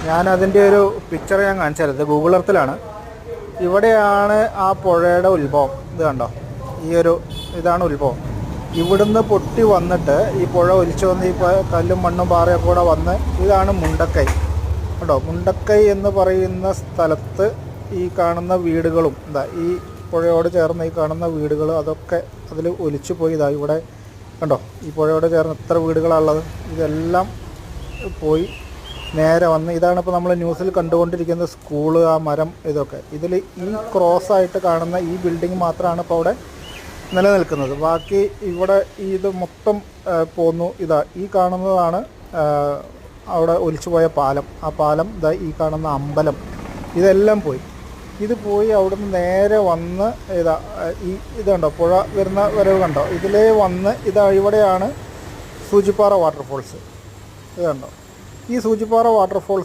ഞാനതിൻ്റെ ഒരു പിക്ചർ ഞാൻ കാണിച്ചു തരാം. ഇത് ഗൂഗിൾ എർത്തിലാണ്. ഇവിടെയാണ് ആ പുഴയുടെ ഉത്ഭവം. ഇത് കണ്ടോ, ഇതാണ് ഉത്ഭവം. ഇവിടുന്ന് പൊട്ടി വന്നിട്ട് ഈ പുഴ ഒലിച്ചു വന്ന് ഈ കല്ലും മണ്ണും പാറയൊക്കെ കൂടെ വന്ന് ഇതാണ് മുണ്ടക്കൈ. കേട്ടോ, മുണ്ടക്കൈ എന്ന് പറയുന്ന സ്ഥലത്ത് ഈ കാണുന്ന വീടുകളും ഈ പുഴയോട് ചേർന്ന് ഈ കാണുന്ന വീടുകൾ അതൊക്കെ അതിൽ ഒലിച്ചു പോയി. ഇവിടെ കണ്ടോ, ഈ പുഴയോട് ചേർന്ന് എത്ര വീടുകളാണുള്ളത്. ഇതെല്ലാം പോയി നേരെ വന്ന് ഇതാണിപ്പോൾ നമ്മൾ ന്യൂസിൽ കണ്ടുകൊണ്ടിരിക്കുന്ന സ്കൂള്, ആ മരം, ഇതൊക്കെ. ഇതിൽ ഈ ക്രോസായിട്ട് കാണുന്ന ഈ ബിൽഡിംഗ് മാത്രമാണ് ഇപ്പോൾ അവിടെ നിലനിൽക്കുന്നത്. ബാക്കി ഇവിടെ ഇത് മൊത്തം പോന്നു. ഈ കാണുന്നതാണ് അവിടെ ഒലിച്ചുപോയ പാലം. ആ പാലം, ഈ കാണുന്ന അമ്പലം, ഇതെല്ലാം പോയി. ഇത് പോയി അവിടുന്ന് നേരെ വന്ന് ഇത് കണ്ടോ, പുഴ വരുന്ന വരവ് കണ്ടോ, ഇതിലേ വന്ന് ഇവിടെയാണ് സൂചിപ്പാറ വാട്ടർഫോൾസ്. ഇത് കണ്ടോ, ഈ സൂചിപ്പാറ വാട്ടർഫോൾസ്